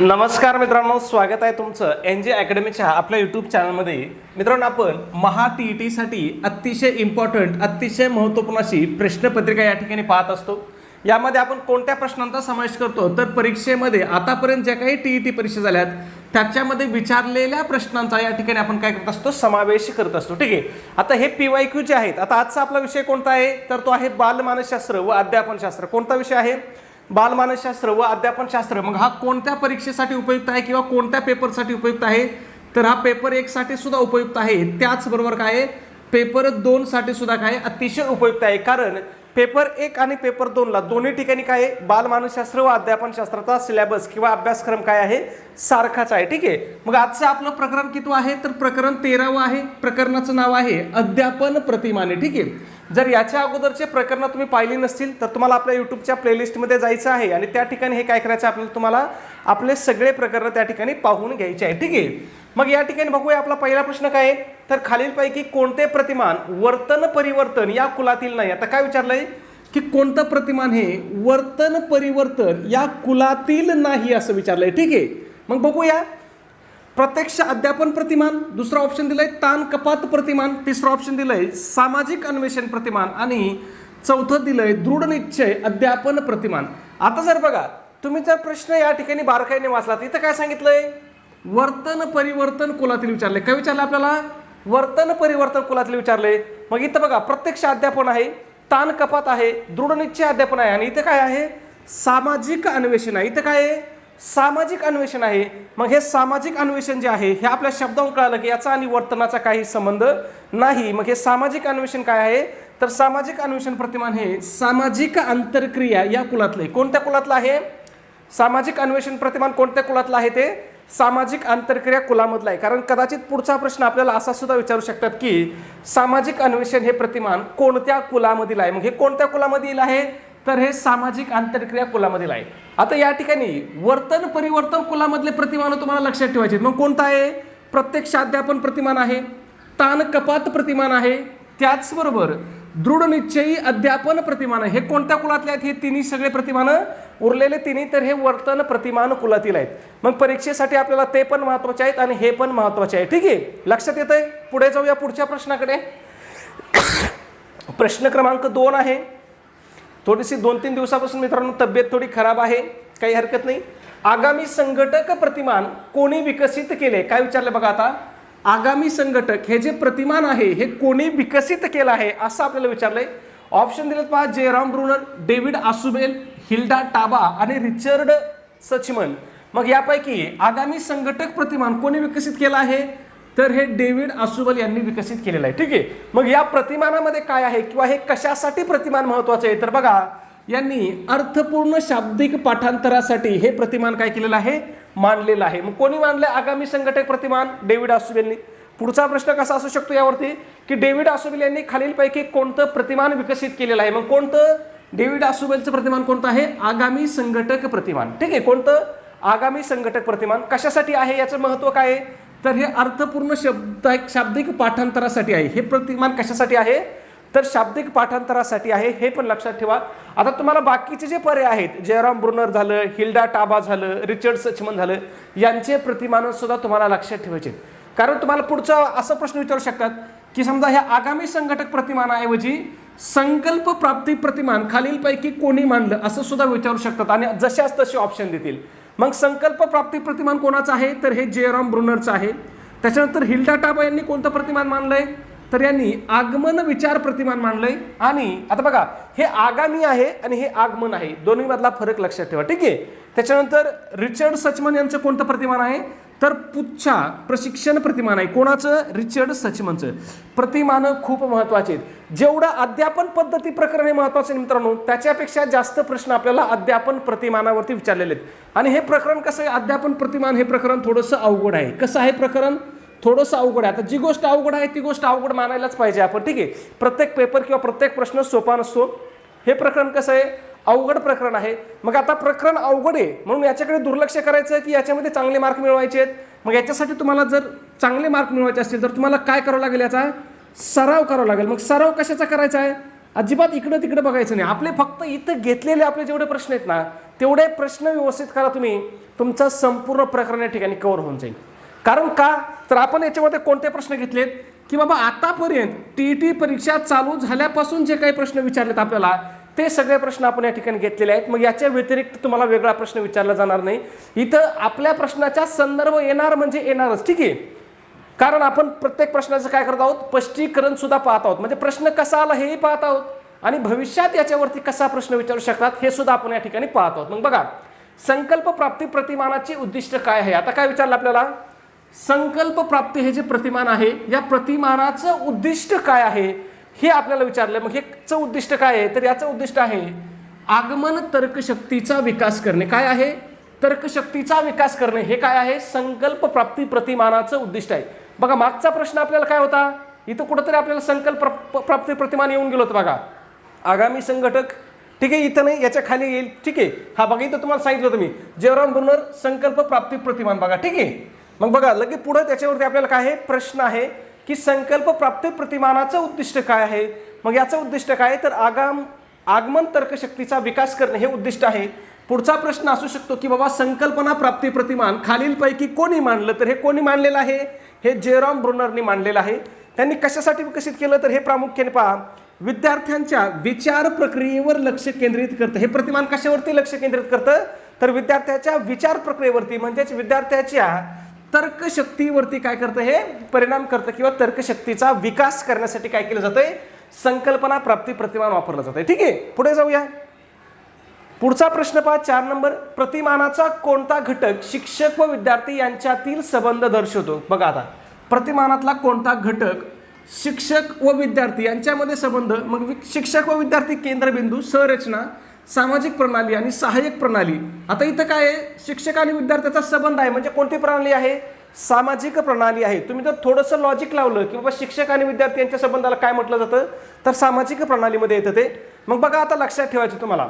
नमस्कार मित्रांनो, स्वागत आहे तुमचं NJ अकॅडमीच्या आपल्या यूट्यूब चॅनलमध्ये. मित्रांनो, आपण महा TET साठी अतिशय इम्पॉर्टंट, अतिशय महत्त्वपूर्ण अशी प्रश्नपत्रिका या ठिकाणी पाहत असतो. यामध्ये आपण कोणत्या प्रश्नांचा समावेश करतो तर परीक्षेमध्ये आतापर्यंत ज्या काही TET परीक्षा झाल्यात त्याच्यामध्ये विचारलेल्या प्रश्नांचा या ठिकाणी आपण काय करत असतो, समावेश करत असतो. ठीक आहे. आता हे PYQ जे आहेत. आता आजचा आपला विषय कोणता आहे तर तो आहे बालमानसशास्त्र व अध्यापनशास्त्र. कोणता विषय आहे? बालमानसशास्त्र व अध्यापनशास्त्र. मग हा कोणत्या परीक्षेसाठी उपयुक्त आहे किंवा कोणत्या पेपरसाठी उपयुक्त आहे तर हा पेपर 1 साठी सुद्धा उपयुक्त आहे. त्याचबरोबर काय आहे, पेपर 2 साठी सुद्धा काय अतिशय उपयुक्त आहे. कारण पेपर 1 आणि पेपर 2 ला दोन्ही ठिकाणी काय आहे, बालमानसशास्त्र व अध्यापनशास्त्राचा सिलेबस किंवा अभ्यासक्रम काय आहे, सारखाच आहे. ठीक आहे. मग आजचं आपलं प्रकरण किती आहे तर प्रकरण 13वं आहे. प्रकरणाचं नाव आहे अध्यापन प्रतिमाने. ठीक आहे. जर याच्या अगोदरचे प्रकरण तुम्ही पाहिली नसतील तर तुम्हाला आपल्या यूट्यूबच्या प्लेलिस्टमध्ये जायचं आहे आणि त्या ठिकाणी हे काय करायचं आपल्याला, तुम्हाला आपले सगळे प्रकरण त्या ठिकाणी पाहून घ्यायचे आहे. ठीक आहे. मग या ठिकाणी बघूया आपला पहिला प्रश्न काय आहे तर खालीलपैकी कोणते प्रतिमान वर्तन परिवर्तन या कुलातील नाही. आता काय विचारलंय की कोणतं प्रतिमान हे वर्तन परिवर्तन या कुलातील नाही असं विचारलंय. ठीक आहे. मग बघूया. प्रत्यक्ष अध्यापन प्रतिमान, दुसरा ऑप्शन दिलाय ताण कपात प्रतिमान, तिसरा ऑप्शन दिलंय सामाजिक अन्वेषण प्रतिमान आणि चौथं दिलंय दृढ निश्चय अध्यापन प्रतिमान. आता जर बघा, तुम्ही जर प्रश्न या ठिकाणी बारकाईने वाचला तर इथं काय सांगितलंय, वर्तन परिवर्तन कुलातील विचारले. काय विचारलं आपल्याला? वर्तन परिवर्तन कुलातील विचारले. मग इथं बघा, प्रत्यक्ष अध्यापन आहे, ताण कपात आहे, दृढ निश्चय अध्यापन आहे आणि इथं काय आहे, सामाजिक अन्वेषण आहे. इथं काय आहे, सामाजिक अन्वेषण आहे. मग हे सामाजिक अन्वेषण जे आहे हे आपल्या शब्दावरून कळालं की याचा आणि वर्तनाचा काही संबंध नाही. मग हे सामाजिक अन्वेषण काय आहे तर सामाजिक अन्वेषण प्रतिमान हे सामाजिक आंतरक्रिया या कुलातले. कोणत्या कुलातलं आहे? सामाजिक अन्वेषण प्रतिमान कोणत्या कुलातलं आहे ते सामाजिक आंतरक्रिया कुलामधला आहे. कारण कदाचित पुढचा प्रश्न आपल्याला असा सुद्धा विचारू शकतात की सामाजिक अन्वेषण हे प्रतिमान कोणत्या कुलामधील आहे. मग हे कोणत्या कुलामधील आहे तर हे सामाजिक आंतरक्रिया कुलामधील आहे. आता या ठिकाणी वर्तन परिवर्तन कुलामधले प्रतिमान तुम्हाला लक्षात ठेवायचे. मग कोणता आहे? प्रत्यक्ष अध्यापन प्रतिमान आहे, ताण कपात प्रतिमान आहे, त्याचबरोबर दृढ निश्चयी अध्यापन प्रतिमान आहे. हे कोणत्या कुलातले आहेत? हे तिन्ही सगळे प्रतिमान उरलेले तिन्ही तर हे वर्तन प्रतिमान कुलातील आहेत. मग परीक्षेसाठी आपल्याला ते पण महत्वाचे आहेत आणि हे पण महत्वाचे आहे. ठीक आहे. लक्षात येतंय? पुढे जाऊया पुढच्या प्रश्नाकडे. प्रश्न क्रमांक 2 आहे. थोडीशी 2-3 दिवसापासून मित्रांनो तब्येत थोडी खराब आहे, काही हरकत नाही. आगामी संघटक प्रतिमान कोणी विकसित केले? काय विचारलं बघा. आता आगामी संघटक हे जे प्रतिमान आहे हे कोणी विकसित केलं आहे असं आपल्याला विचारलंय. ऑप्शन दिलेत पहा, Jerome Bruner, David Ausubel, Hilda Taba आणि रिचर्ड सचमन. मग यापैकी आगामी संघटक प्रतिमान कोणी विकसित केलं आहे तर हे डेव्हिड आसुबेल यांनी विकसित केलेलं आहे. ठीक आहे. मग या प्रतिमानामध्ये काय आहे किंवा हे कशासाठी प्रतिमान महत्वाचं आहे तर बघा, यांनी अर्थपूर्ण शाब्दिक पाठांतरासाठी हे प्रतिमान काय केलेलं आहे, मांडलेलं आहे. मग कोणी मांडले आगामी संघटक प्रतिमान? डेव्हिड आसुबेलनी. पुढचा प्रश्न कसा असू शकतो यावरती की डेव्हिड आसुबेल यांनी खालीलपैकी कोणतं प्रतिमान विकसित केलेलं आहे. मग कोणतं? डेव्हिड आसुबेलचं प्रतिमान कोणतं आहे? आगामी संघटक प्रतिमान. ठीक आहे. कोणतं? आगामी संघटक प्रतिमान. कशासाठी आहे, याचं महत्व काय आहे तर हे अर्थपूर्ण शाब्दिक पाठांतरासाठी आहे. हे प्रतिमान कशासाठी आहे तर शाब्दिक पाठांतरासाठी आहे. हे पण लक्षात ठेवा. आता तुम्हाला बाकीचे जे पर्याय आहेत, जेरॉम ब्रुनर झालं, हिल्डा टाबा झालं, रिचर्ड सचमन झालं, यांचे प्रतिमान सुद्धा तुम्हाला लक्षात ठेवायचे. कारण तुम्हाला पुढचा असा प्रश्न विचारू शकतात की समजा ह्या आगामी संघटक प्रतिमानाऐवजी संकल्प प्राप्ती प्रतिमान खालीलपैकी कोणी मांडलं असं सुद्धा विचारू शकतात आणि जशाच तसे ऑप्शन देतील. मग संकल्प प्राप्ती प्रतिमान कोणाचं आहे तर हे जेरॉम ब्रुनरचं आहे. त्याच्यानंतर हिल्डा टाबा यांनी कोणतं प्रतिमान मांडलंय तर यांनी आगमन विचार प्रतिमान मांडलंय. आणि आता बघा, हे आगामी आहे आणि हे आगमन आहे, दोन्ही मधला फरक लक्षात ठेवा. ठीक आहे. त्याच्यानंतर रिचर्ड सचमन यांचं कोणतं प्रतिमान आहे तर पुच्छा प्रशिक्षण प्रतिमान आहे. कोणाचं? रिचर्ड सचमनचं. प्रतिमान खूप महत्वाचे आहेत. जेवढं अध्यापन पद्धती प्रकरण हे महत्वाचे मित्रांनो, त्याच्यापेक्षा जास्त प्रश्न आपल्याला अध्यापन प्रतिमानावरती विचारलेले आहेत. आणि हे प्रकरण कसं आहे, अध्यापन प्रतिमान हे प्रकरण थोडंसं अवघड आहे. कसं आहे प्रकरण? थोडंसं अवघड आहे. आता जी गोष्ट अवघड आहे ती गोष्ट अवघड मानायलाच पाहिजे आपण. ठीक आहे. प्रत्येक पेपर किंवा प्रत्येक प्रश्न सोपा नसतो. हे प्रकरण कसं आहे, अवघड प्रकरण आहे. मग आता प्रकरण अवघड आहे म्हणून याच्याकडे दुर्लक्ष करायचं की याच्यामध्ये चांगले मार्क मिळवायचे आहेत. मग याच्यासाठी तुम्हाला जर चांगले मार्क मिळवायचे असतील तर तुम्हाला काय करावं लागेल, याचा सराव करावा लागेल. मग सराव कशाचा करायचा आहे? अजिबात इकडं तिकडे बघायचं नाही. आपले फक्त इथं घेतलेले आपले जेवढे प्रश्न आहेत ना तेवढे प्रश्न व्यवस्थित करा तुम्ही, तुमचं संपूर्ण प्रकरण या ठिकाणी कव्हर होऊन जाईल. कारण का तर आपण याच्यामध्ये कोणते प्रश्न घेतलेत की बाबा आतापर्यंत टीईटी परीक्षा चालू झाल्यापासून जे काही प्रश्न विचारलेत आपल्याला ते सगळे प्रश्न आपण या ठिकाणी घेतलेले आहेत. मग याच्या व्यतिरिक्त तुम्हाला वेगळा प्रश्न विचारला जाणार नाही. इथं आपल्या प्रश्नाचा संदर्भ येणार म्हणजे येणारच, ठीक आहे. कारण आपण प्रत्येक प्रश्नाचं काय करत आहोत, स्पष्टीकरण सुद्धा पाहत आहोत, म्हणजे प्रश्न कसा आला हेही पाहत आहोत आणि भविष्यात याच्यावरती कसा प्रश्न विचारू शकतात हे सुद्धा आपण या ठिकाणी पाहत आहोत. मग बघा, संकल्प प्राप्ती प्रतिमानाचे उद्दिष्ट काय आहे. आता काय विचारलं आपल्याला, संकल्प प्राप्ती हे जे प्रतिमान आहे या प्रतिमानाचं उद्दिष्ट काय आहे हे आपल्याला विचारलं. मग हेचं उद्दिष्ट काय आहे, तर याचं उद्दिष्ट आहे आगमन तर्कशक्तीचा विकास करणे. काय आहे, तर्कशक्तीचा विकास करणे, हे काय आहे, संकल्प प्राप्ती प्रतिमानाचं उद्दिष्ट आहे. बघा मागचा प्रश्न आपल्याला काय होता, इथं कुठंतरी आपल्याला संकल्प प्राप्ती प्रतिमान येऊन गेलो होतं बघा, आगामी संघटक, ठीक आहे, इथं नाही, याच्या खाली येईल, ठीक आहे. हा बघा इथं तुम्हाला सांगितलं होतं मी, जेरॉम ब्रुनर संकल्प प्राप्ती प्रतिमान बघा, ठीक आहे. मग बघा लगेच पुढे त्याच्यावरती आपल्याला काय आहे, प्रश्न आहे की संकल्प प्राप्ती प्रतिमानाचं उद्दिष्ट काय आहे. मग याचं उद्दिष्ट काय तर आगमन तर्कशक्तीचा विकास करणे हे उद्दिष्ट आहे. पुढचा प्रश्न असू शकतो की बाबा संकल्पना प्राप्ती प्रतिमान खालीलपैकी कोणी मांडलं, तर हे कोणी मांडलेलं आहे, हे जेरॉम ब्रुनरनी मांडलेलं आहे. त्यांनी कशासाठी विकसित केलं, तर हे प्रामुख्याने पहा विद्यार्थ्यांच्या विचार प्रक्रियेवर लक्ष केंद्रित करतं. हे प्रतिमान कशावरती लक्ष केंद्रित करतं, तर विद्यार्थ्याच्या विचार प्रक्रियेवरती म्हणजेच विद्यार्थ्याच्या तर्कशक्तीवरती काय करतं, हे परिणाम करतं किंवा तर्कशक्तीचा विकास करण्यासाठी काय केलं जातंय, संकल्पना प्राप्ती प्रतिमान वापरलं जातंय. ठीक आहे, पुढे जाऊया. पुढचा प्रश्न पहा 4 नंबर, प्रतिमानाचा कोणता घटक शिक्षक व विद्यार्थी यांच्यातील संबंध दर्शवतो. बघा आता प्रतिमानातला कोणता घटक शिक्षक व विद्यार्थी यांच्यामध्ये संबंध, मग शिक्षक व विद्यार्थी केंद्रबिंदू, संरचना, सामाजिक प्रणाली आणि सहाय्यक प्रणाली. आता इथं काय आहे, शिक्षक आणि विद्यार्थ्याचा संबंध आहे म्हणजे कोणती प्रणाली आहे, सामाजिक प्रणाली आहे. तुम्ही जर थोडंसं लॉजिक लावलं की बाबा शिक्षक आणि विद्यार्थी यांच्या संबंधाला काय म्हटलं जातं, तर सामाजिक प्रणालीमध्ये येतं ते. मग बघा आता लक्षात ठेवायचं तुम्हाला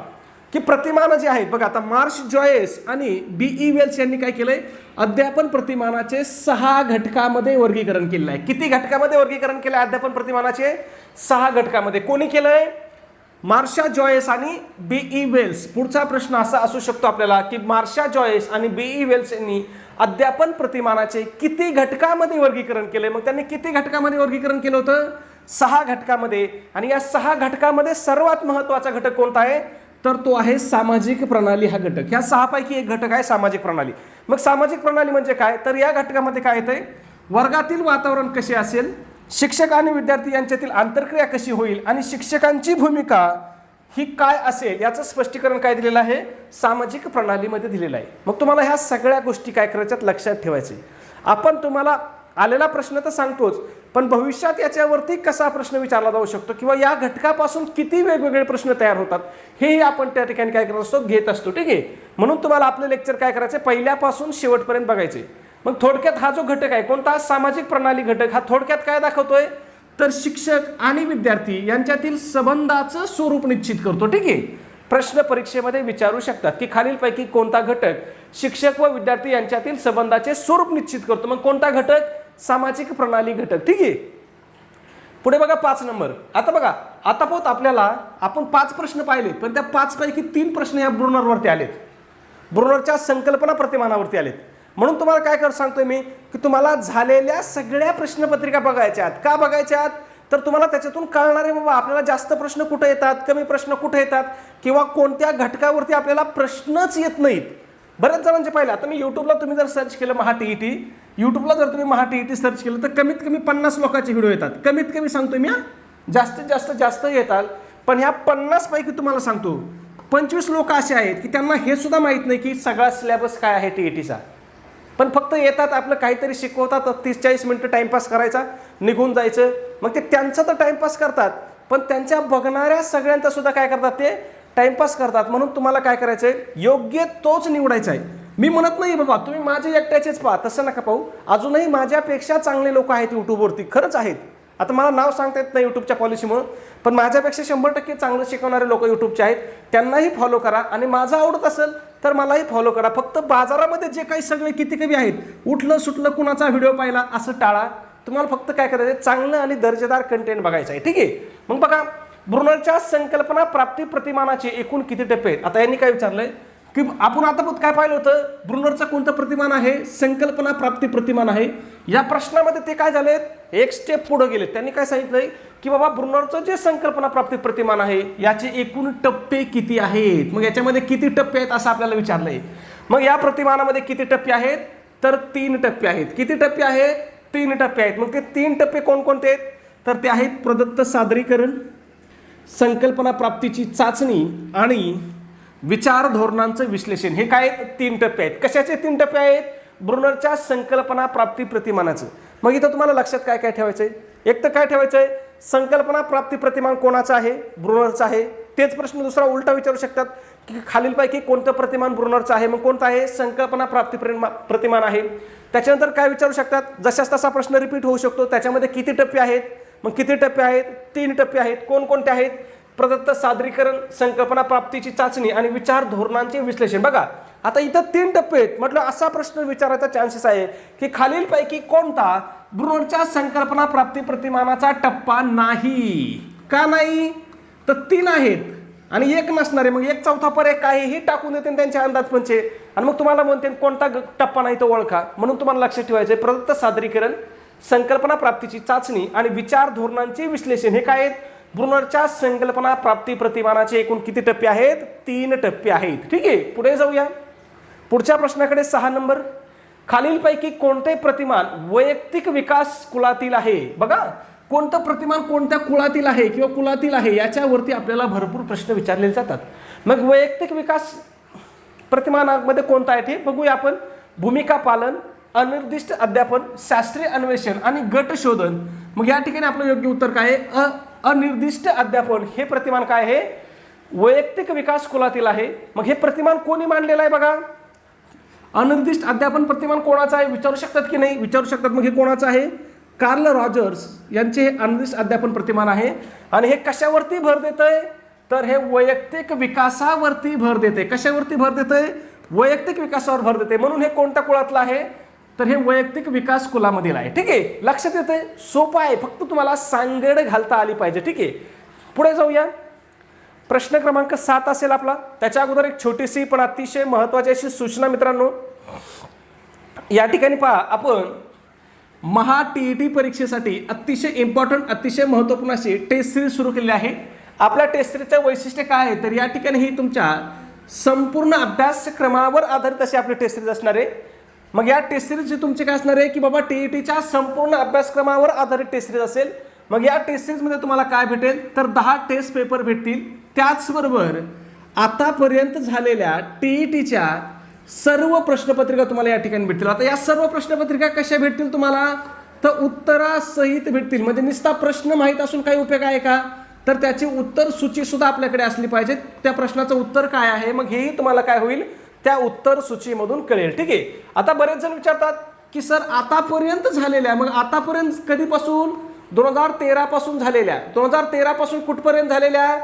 की प्रतिमान जे आहेत बघा, आता मार्श जॉयस आणि B.E. वेल्स यांनी काय केलंय, अध्यापन प्रतिमानाचे 6 घटकामध्ये वर्गीकरण केलेलं आहे. किती घटकामध्ये वर्गीकरण केलंय अध्यापन प्रतिमानाचे, 6 घटकामध्ये. कोणी केलंय, मार्शा जॉयस आणि B.E. वेल्स. पुढचा प्रश्न असा असू शकतो आपल्याला की मार्शा जॉयस आणि B.E. वेल्स यांनी अध्यापन प्रतिमानाचे किती घटकामध्ये वर्गीकरण केलंय. मग त्यांनी किती घटकामध्ये वर्गीकरण केलं होतं, 6 घटकामध्ये. आणि या 6 घटकामध्ये सर्वात महत्त्वाचा घटक कोणता आहे, तर तो आहे सामाजिक प्रणाली हा घटक. ह्या 6 पैकी एक घटक आहे सामाजिक प्रणाली. मग सामाजिक प्रणाली म्हणजे काय, तर या घटकामध्ये काय येतंय, वर्गातील वातावरण कसे असेल, शिक्षक आणि विद्यार्थी यांच्यातील आंतरक्रिया कशी होईल आणि शिक्षकांची भूमिका ही काय असेल याचं स्पष्टीकरण काय दिलेलं आहे, सामाजिक प्रणालीमध्ये दिलेलं आहे. मग तुम्हाला ह्या सगळ्या गोष्टी काय करायच्यात लक्षात ठेवायचे. आपण तुम्हाला आलेला प्रश्न तर सांगतोच, पण भविष्यात याच्यावरती कसा प्रश्न विचारला जाऊ शकतो किंवा या घटकापासून किती वेगवेगळे प्रश्न तयार होतात हेही आपण त्या ठिकाणी काय करत असतो, घेत असतो. ठीक आहे, म्हणून तुम्हाला आपलं लेक्चर काय करायचं, पहिल्यापासून शेवटपर्यंत बघायचे. मग थोडक्यात हा जो घटक आहे कोणता, सामाजिक प्रणाली घटक, हा थोडक्यात काय दाखवतोय, तर शिक्षक आणि विद्यार्थी यांच्यातील संबंधाचं स्वरूप निश्चित करतो. ठीक आहे, प्रश्न परीक्षेमध्ये विचारू शकतात की खालीलपैकी कोणता घटक शिक्षक व विद्यार्थी यांच्यातील संबंधाचे स्वरूप निश्चित करतो. मग कोणता घटक, सामाजिक प्रणाली घटक. ठीक आहे, पुढे बघा 5 नंबर. आता बघा आतापर्यंत आपल्याला आपण 5 प्रश्न पाहिले, पण त्या 5 पैकी 3 प्रश्न या ब्रुनरवरती आलेत, ब्रुनरच्या संकल्पना प्रतिमानावरती आलेत. म्हणून तुम्हाला काय कर सांगतोय मी की तुम्हाला झालेल्या सगळ्या प्रश्नपत्रिका बघायच्यात. का बघायच्यात, तर तुम्हाला त्याच्यातून कळणार आहे बाबा आपल्याला जास्त प्रश्न कुठे येतात, कमी प्रश्न कुठे येतात, किंवा कोणत्या घटकावरती आपल्याला प्रश्नच येत नाहीत. बऱ्याच जणांचे पाहिलं, आता मी यूट्यूबला तुम्ही जर सर्च केलं महा TET, यूट्यूबला जर तुम्ही महा TET सर्च केलं तर कमीत कमी 50 लोकांचे व्हिडिओ येतात. कमीत कमी सांगतोय मी, जास्तीत जास्त येतात. पण ह्या 50 पैकी तुम्हाला सांगतो 25 लोक असे आहेत की त्यांना हे सुद्धा माहीत नाही की सगळा सिलेबस काय आहे TETचा. पण फक्त येतात, आपलं काहीतरी शिकवतात, 30-40 मिनिटं टाइमपास करायचा, निघून जायचं. मग ते त्यांचा तर टाइमपास करतात, पण त्यांच्या बघणाऱ्या सगळ्यांचा सुद्धा काय करतात, ते टाइमपास करतात. म्हणून तुम्हाला काय करायचं आहे, योग्य तोच निवडायचा आहे. मी म्हणत नाही बाबा तुम्ही माझे एकट्याचेच पहा, तसं नका पाहू. अजूनही माझ्यापेक्षा चांगले लोक आहेत यूट्यूबवरती, खरंच आहेत. आता मला नाव सांगता येत नाही यूट्यूबच्या पॉलिसीमुळे, पण माझ्यापेक्षा 100% चांगलं शिकवणारे लोक यूट्यूबचे आहेत. त्यांनाही फॉलो करा आणि माझं आवडत असेल तर मलाही फॉलो करा. फक्त बाजारामध्ये जे काही सगळे किती कमी आहेत, उठलं सुटलं कुणाचा व्हिडिओ पाहिला असं टाळा. तुम्हाला फक्त काय करायचं, चांगलं आणि दर्जेदार कंटेंट बघायचं आहे. ठीक आहे, मग बघा ब्रुनरच्या संकल्पना प्राप्ती प्रतिमानाचे एकूण किती टप्पे आहेत. आता यांनी काय विचारलंय, की आपण आता काय पाहिलं होतं, ब्रुनरचं कोणतं प्रतिमान आहे, संकल्पना प्राप्ती प्रतिमान आहे. या प्रश्नामध्ये ते काय झालेत, एक स्टेप पुढे गेले. त्यांनी काय सांगितलंय की बाबा ब्रुनरचं जे संकल्पना प्राप्ती प्रतिमान आहे याचे एकूण टप्पे किती आहेत, मग याच्यामध्ये किती टप्पे आहेत असं आपल्याला विचारलंय. मग या प्रतिमानामध्ये किती टप्पे आहेत, तर 3 टप्पे आहेत. किती टप्पे आहेत, 3 टप्पे आहेत. मग ते 3 टप्पे कोणकोणते आहेत, तर ते आहेत प्रदत्त सादरीकरण, संकल्पना प्राप्तीची चाचणी आणि विचार धोरणांचं विश्लेषण. हे काय आहेत, 3 टप्पे आहेत. कशाचे 3 टप्पे आहेत, ब्रुनरच्या संकल्पना प्राप्ती प्रतिमानाचं. मग इथं तुम्हाला लक्षात काय काय ठेवायचं आहे, एक तर काय ठेवायचं आहे, संकल्पना प्राप्ती प्रतिमान कोणाचं आहे, ब्रुनरचं आहे. तेच प्रश्न दुसरा उलटा विचारू शकतात की खालीलपैकी कोणतं प्रतिमान ब्रुनरचं आहे, मग कोणतं आहे, संकल्पना प्राप्ती प्रतिमान आहे. त्याच्यानंतर काय विचारू शकतात, जशाच तसा प्रश्न रिपीट होऊ शकतो, त्याच्यामध्ये किती टप्पे आहेत, मग किती टप्पे आहेत, 3 टप्पे आहेत. कोणकोणते आहेत, प्रदत्त सादरीकरण, संकल्पना प्राप्तीची चाचणी आणि विचार धोरणांचे विश्लेषण. बघा आता इथं 3 टप्पे आहेत म्हटलं, असा प्रश्न विचारायचा चान्सेस आहे की खालीलपैकी कोणता ब्रुनरच्या संकल्पना प्राप्ती प्रतिमानाचा टप्पा नाही. का नाही, तर 3 आहेत आणि एक नसणार आहे. मग एक चौथा पर्याय काय हे टाकून देते त्यांच्या अंदाजपंचे आणि मग तुम्हाला म्हणते कोणता टप्पा नाही तो ओळखा. म्हणून तुम्हाला लक्षात ठेवायचं आहे प्रदत्त सादरीकरण, संकल्पना प्राप्तीची चाचणी आणि विचार धोरणांचे विश्लेषण. हे काय आहेत, ब्रुनरच्या संकल्पना प्राप्ती प्रतिमानाचे एकूण किती टप्पे आहेत, 3 टप्पे आहेत. ठीक आहे, पुढे जाऊया पुढच्या प्रश्नाकडे. 6 नंबर, खालीलपैकी कोणते प्रतिमान वैयक्तिक विकास कुलातील आहे. बघा कोणतं प्रतिमान कोणत्या कुळातील आहे किंवा कुलातील आहे याच्यावरती आपल्याला भरपूर प्रश्न विचारले जातात. मग वैयक्तिक विकास प्रतिमानामध्ये कोणता आहे ते बघूया आपण. भूमिका पालन, अनिर्दिष्ट अध्यापन, शास्त्रीय अन्वेषण आणि गट शोधन. मग या ठिकाणी आपलं योग्य उत्तर काय आहे, अनिर्दिष्ट अध्यापन हे प्रतिमान काय आहे, वैयक्तिक विकास कुलातील आहे. मग हे प्रतिमान कोणी मांडलेलं आहे, बघा अनिर्दिष्ट अध्यापन प्रतिमान कोणाचं आहे विचारू शकतात की नाही, विचारू शकतात. मग हे कोणाचं आहे, कार्ल रॉजर्स यांचे हे अनिर्दिष्ट अध्यापन प्रतिमान आहे. आणि हे कशावरती भर देतंय, तर हे वैयक्तिक विकासावरती भर देते. कशावरती भर देतंय, वैयक्तिक विकासावर भर देते. म्हणून हे कोणत्या कुळातलं आहे, तर हे वैयक्तिक विकास कुलामधील आहे. ठीक आहे, लक्षात येते, सोपं आहे, फक्त तुम्हाला सांगड घालता आली पाहिजे. ठीक आहे, पुढे जाऊया. प्रश्न क्रमांक 7 असेल आपला. त्याच्या अगोदर एक छोटीशी पण अतिशय महत्त्वाची अशी सूचना मित्रांनो. या ठिकाणी पहा, आपण महा TET परीक्षेसाठी अतिशय इम्पॉर्टंट अतिशय महत्त्वपूर्ण अशी टेस्ट सिरीज सुरू केलेली आहे. आपल्या टेस्ट सिरीजचं वैशिष्ट्य काय आहे, तर या ठिकाणी ही तुमच्या संपूर्ण अभ्यासक्रमावर आधारित अशी आपली टेस्ट सिरीज असणार आहे. मग या टेस्ट सिरीजची तुमचे काय असणार आहे की बाबा TETच्या संपूर्ण अभ्यासक्रमावर आधारित टेस्ट सिरीज असेल. मग या टेस्ट सिरीजमध्ये तुम्हाला काय भेटेल, तर 10 टेस्ट पेपर भेटतील. त्याचबरोबर आतापर्यंत झालेल्या TETच्या सर्व प्रश्नपत्रिका तुम्हाला या ठिकाणी भेटतील. आता या सर्व प्रश्नपत्रिका कशा भेटतील तुम्हाला, तर उत्तरासहित भेटतील. म्हणजे नुसता प्रश्न माहीत असून काही उपयोग आहे का, तर त्याची उत्तर सूची सुद्धा आपल्याकडे असली पाहिजे. त्या प्रश्नाचं उत्तर काय आहे मग हेही तुम्हाला काय होईल, त्या उत्तर सूचीमधून कळेल. ठीक आहे, आता बरेच जण विचारतात की सर आतापर्यंत झालेल्या, मग आतापर्यंत कधीपासून, 2013 पासून झालेल्या, 2013 पासून कुठपर्यंत झालेल्या,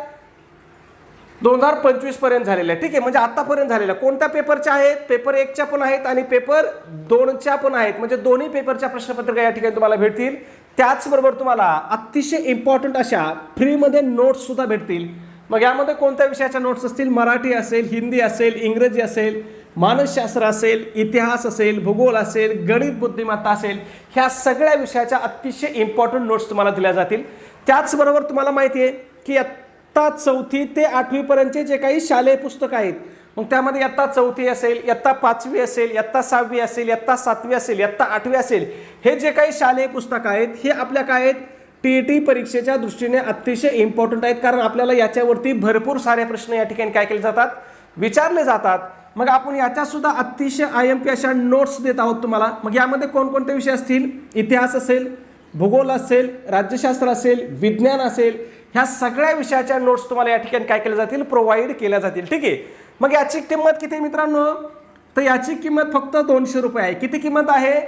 2025 पर्यंत झालेल्या. ठीक आहे, म्हणजे आतापर्यंत झालेल्या कोणत्या पेपरच्या आहेत, पेपर 1च्या पण आहेत आणि पेपर 2च्या पण आहेत. म्हणजे दोन्ही पेपरच्या प्रश्नपत्रिका या ठिकाणी तुम्हाला भेटतील. त्याचबरोबर तुम्हाला अतिशय इम्पॉर्टंट अशा फ्रीमध्ये नोट्स सुद्धा भेटतील. मग यामध्ये कोणत्या विषयाच्या नोट्स असतील, मराठी असेल, हिंदी असेल, इंग्रजी असेल, मानसशास्त्र असेल, इतिहास असेल, भूगोल असेल, गणित बुद्धिमत्ता असेल, ह्या सगळ्या विषयाच्या अतिशय इम्पॉर्टंट नोट्स तुम्हाला दिल्या जातील. त्याचबरोबर तुम्हाला माहिती आहे की इयत्ता 4थी ते 8वी पर्यंतचे जे काही शालेय पुस्तकं आहेत, मग त्यामध्ये इयत्ता 4थी असेल, इयत्ता 5वी असेल, इयत्ता 6वी असेल, इयत्ता 7वी असेल, इयत्ता 8वी असेल, हे जे काही शालेय पुस्तकं आहेत हे आपल्या काय आहेत, TET परीक्षेच्या दृष्टीने अतिशय इम्पॉर्टंट आहेत. कारण आपल्याला याच्यावरती भरपूर सारे प्रश्न या ठिकाणी काय केले जातात, विचारले जातात. मग आपण याच्या सुद्धा अतिशय IMP अशा नोट्स देत आहोत तुम्हाला. मग यामध्ये कोणकोणते विषय असतील, इतिहास असेल, भूगोल असेल, राज्यशास्त्र असेल, विज्ञान असेल, ह्या सगळ्या विषयाच्या नोट्स तुम्हाला या ठिकाणी काय केल्या जातील, प्रोव्हाइड केल्या जातील. ठीक आहे, मग याची किंमत किती मित्रांनो, तर याची किंमत फक्त 200 रुपये आहे. किती किंमत आहे,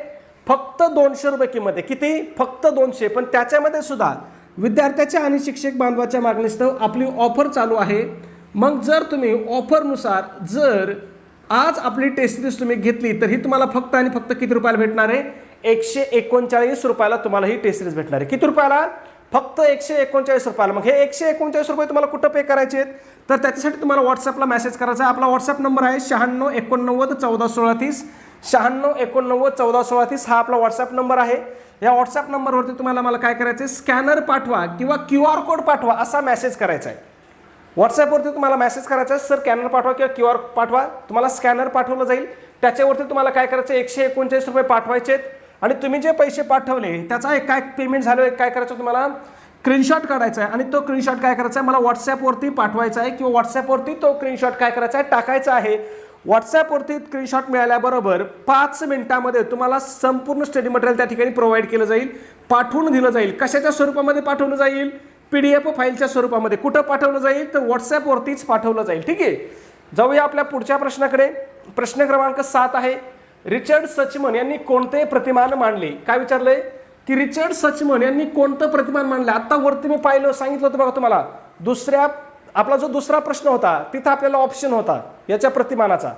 फक्त 200 रुपये किंमत आहे. किती, फक्त 200. पण त्याच्यामध्ये सुद्धा विद्यार्थ्याच्या आणि शिक्षक बांधवाच्या मागणीस्तव आपली ऑफर चालू आहे. मग जर तुम्ही ऑफरनुसार जर आज आपली टेस्ट सिरीज तुम्ही घेतली तर ही तुम्हाला फक्त आणि फक्त किती रुपयाला भेटणार आहे, 139 रुपयाला तुम्हाला ही टेस्ट सिरीज भेटणार आहे. किती रुपयाला, फक्त 139 रुपयाला. मग हे 139 रुपये तुम्हाला कुठं पे करायचे आहेत, तर त्याच्यासाठी तुम्हाला व्हॉट्सअपला मेसेज करायचा आहे. आपला व्हॉट्सअप नंबर आहे 9689141630. 9689141630 हा आपला व्हॉट्सअप नंबर आहे. या व्हॉट्सअप नंबरवरती तुम्हाला मला काय करायचं आहे, स्कॅनर पाठवा किंवा QR कोड पाठवा असा मेसेज करायचा आहे. व्हॉट्सअपवरती तुम्हाला मेसेज करायचा आहे, सर स्कॅनर पाठवा किंवा QR पाठवा. तुम्हाला स्कॅनर पाठवलं जाईल. त्याच्यावरती तुम्हाला काय करायचं, 139 रुपये पाठवायचे आहेत. आणि तुम्ही जे पैसे पाठवले त्याचा एक काय पेमेंट झालं, काय करायचं तुम्हाला स्क्रीनशॉट काढायचा आहे आणि तो स्क्रीनशॉट काय करायचा आहे, मला व्हॉट्सअपवरती पाठवायचा आहे किंवा व्हॉट्सअपवरती तो स्क्रीनशॉट काय करायचा आहे, टाकायचा आहे. व्हॉट्सअपवरती स्क्रीनशॉट मिळाल्याबरोबर 5 मिनिटांमध्ये तुम्हाला संपूर्ण स्टडी मटेरियल त्या ठिकाणी प्रोव्हाइड केलं जाईल, पाठवून दिलं जाईल. कशाच्या स्वरूपामध्ये पाठवलं जाईल, PDF फाईलच्या स्वरूपामध्ये. कुठं पाठवलं जाईल, तर व्हॉट्सअपवरतीच पाठवलं जाईल. ठीक आहे. जाऊया आपल्या पुढच्या प्रश्नाकडे. प्रश्न क्रमांक 7 आहे, रिचर्ड सचमन यांनी कोणते प्रतिमान मांडले. काय विचारलंय की रिचर्ड सचमन यांनी कोणतं प्रतिमान मांडलं. आता वरती मी पाहिलं, सांगितलं होतं बघा तुम्हाला, आपला जो दुसरा प्रश्न होता तिथं आपल्याला ऑप्शन होता याच्या प्रतिमानाचा,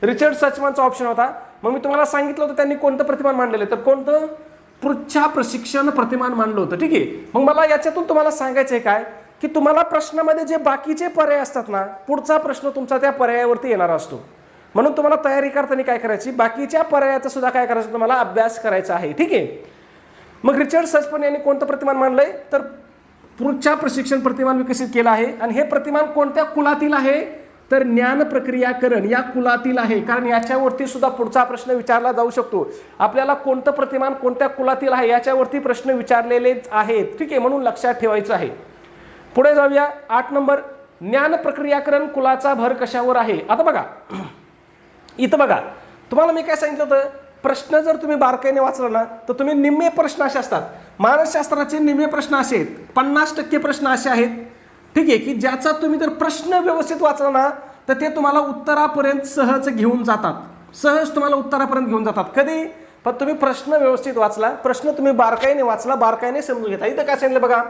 रिचर्ड सचमनचा ऑप्शन होता. मग मी तुम्हाला सांगितलं होतं त्यांनी कोणतं प्रतिमान मांडलेलं, तर कोणतं, पृच्छा प्रशिक्षण प्रतिमान मांडलं होतं. ठीक आहे. मग मला याच्यातून तुम्हाला सांगायचं आहे काय, की तुम्हाला प्रश्नामध्ये जे बाकीचे पर्याय असतात ना, पुढचा प्रश्न तुमचा त्या पर्यायावरती येणार असतो. म्हणून तुम्हाला तयारी करताना काय करायची, बाकीच्या पर्यायाचा सुद्धा काय करायचं, तुम्हाला अभ्यास करायचा आहे. ठीक आहे. मग रिचर्ड सचमन यांनी कोणतं प्रतिमान मांडलंय, तर पृच्छा प्रशिक्षण प्रतिमान विकसित केलं आहे. आणि हे प्रतिमान कोणत्या कुलातील आहे, तर ज्ञान प्रक्रियाकरण या कुलातील आहे. कारण याच्यावरती सुद्धा पुढचा प्रश्न विचारला जाऊ शकतो. आपल्याला कोणतं प्रतिमान कोणत्या कुलातील आहे याच्यावरती प्रश्न विचारलेलेच आहेत. ठीक आहे. म्हणून लक्षात ठेवायचं आहे. पुढे जाऊया. 8 नंबर, ज्ञान प्रक्रियाकरण कुलाचा भर कशावर आहे. आता बघा, इथं बघा, तुम्हाला मी काय सांगितलं होतं, प्रश्न जर तुम्ही बारकाईने वाचला ना, तर तुम्ही निम्मे प्रश्न असे असतात. मानसशास्त्राचे निम्मे प्रश्न असे आहेत, 50% प्रश्न असे आहेत. ठीक आहे, की ज्याचा तुम्ही जर प्रश्न व्यवस्थित वाचला ना, तर ते तुम्हाला उत्तरापर्यंत सहज घेऊन जातात. सहज तुम्हाला उत्तरापर्यंत घेऊन जातात. कधी, पण तुम्ही प्रश्न व्यवस्थित वाचला, प्रश्न तुम्ही बारकाईने वाचला, बारकाईने समजून घेता. इथं काय सांगितलं बघा,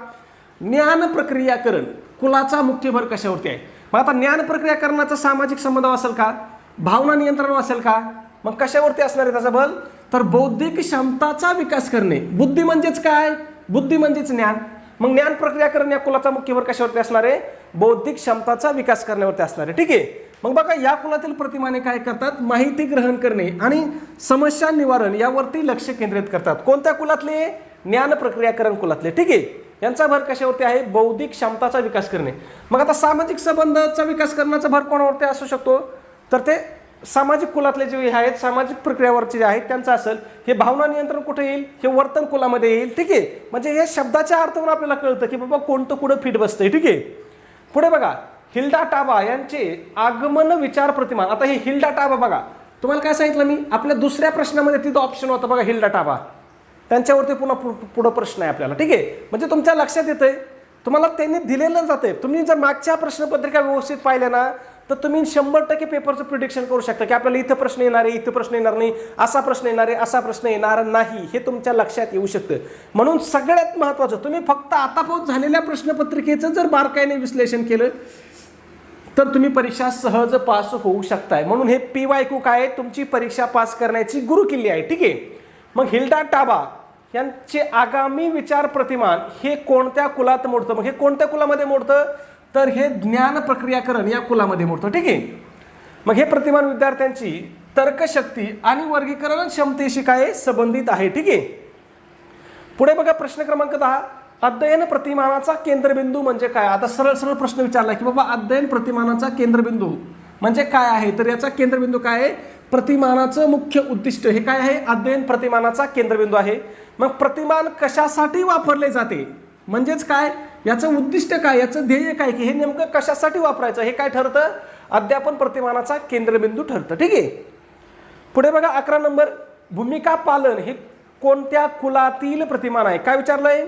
ज्ञान प्रक्रियाकरण कुलाचा मुख्य भर कशावरती आहे. मग आता ज्ञान प्रक्रियाकरणाचा सामाजिक संबंध असेल का, भावना नियंत्रण असेल का, मग कशावरती असणार आहे त्याचा बल, तर बौद्धिक क्षमताचा विकास करणे. बुद्धी म्हणजेच काय, बुद्धी म्हणजेच ज्ञान. मग ज्ञान प्रक्रियाकरण या कुलाचा मुख्य भर कशावरती असणार आहे, बौद्धिक क्षमताचा विकास करण्यावरती असणार आहे. ठीक आहे. मग बघा, या कुलातील प्रतिमाने काय करतात, माहिती ग्रहण करणे आणि समस्या निवारण यावरती लक्ष केंद्रित करतात. कोणत्या कुलातले, ज्ञान प्रक्रियाकरण कुलातले. ठीक आहे. यांचा भर कशावरती आहे, बौद्धिक क्षमताचा विकास करणे. मग आता सामाजिक संबंधाचा विकास करण्याचा भर कोणावरती असू शकतो, तर ते सामाजिक कुलातले जे आहेत, सामाजिक प्रक्रियावरचे जे आहेत त्यांचं असेल. हे भावना नियंत्रण कुठे येईल, हे वर्तन कुलामध्ये येईल. ठीक आहे. म्हणजे हे शब्दाच्या अर्थावरून आपल्याला कळतं की बाबा कोणतं कुठं फिट बसतंय. ठीक आहे. पुढे बघा, हिल्डा टाबा यांचे आगमन विचार प्रतिमान. आता हे हिल्डा टाबा बघा, तुम्हाला काय सांगितलं मी, आपल्या दुसऱ्या प्रश्नामध्ये तिथं ऑप्शन होतं बघा, हिल्डा टाबा. त्यांच्यावरती पुढं प्रश्न आहे आपल्याला. ठीक आहे. म्हणजे तुमच्या लक्षात येतंय, तुम्हाला त्यांनी दिलेलं जाते. तुम्ही जर मागच्या प्रश्नपत्रिका व्यवस्थित पाहिल्या ना, तर तुम्ही 100% पेपरचं प्रिडिक्शन करू शकता की आपल्याला इथं प्रश्न येणार आहे, इथं प्रश्न येणार नाही, असा प्रश्न येणार आहे, असा प्रश्न येणार नाही, हे तुमच्या लक्षात येऊ शकतं. म्हणून सगळ्यात महत्त्वाचं, तुम्ही फक्त आतापर्यंत झालेल्या प्रश्नपत्रिकेचं जर बारकाईने विश्लेषण केलं तर तुम्ही परीक्षा सहज पास होऊ शकताय. म्हणून हे PYQ काय, तुमची परीक्षा पास करण्याची गुरुकिल्ली आहे. ठीक आहे. मग हिल्डा टाबा यांचे आगामी विचार प्रतिमान हे कोणत्या कुलात मोडतं. मग हे कोणत्या कुलामध्ये मोडतं, तर हे ज्ञान प्रक्रियाकरण या कुलामध्ये मोडतं. ठीक आहे. मग हे प्रतिमान विद्यार्थ्यांची तर्कशक्ती आणि वर्गीकरण क्षमतेशी काय संबंधित आहे. ठीक आहे. पुढे बघा, प्रश्न क्रमांक 10, अध्ययन प्रतिमानाचा केंद्रबिंदू म्हणजे काय. आता सरळ सरळ प्रश्न विचारला की बाबा अध्ययन प्रतिमानाचा केंद्रबिंदू म्हणजे काय आहे, तर याचा केंद्रबिंदू काय आहे, प्रतिमानाचं मुख्य उद्दिष्ट हे काय आहे, अध्ययन प्रतिमानाचा केंद्रबिंदू आहे. मग प्रतिमान कशासाठी वापरले जाते, म्हणजेच काय, याचं उद्दिष्ट काय, याचं ध्येय काय, की हे नेमकं कशासाठी वापरायचं, हे काय ठरतं, अध्यापन प्रतिमानाचा केंद्रबिंदू ठरतं. ठीक आहे. पुढे बघा, 11 नंबर, भूमिका पालन हे कोणत्या कुलातील प्रतिमान आहे. काय विचारलंय,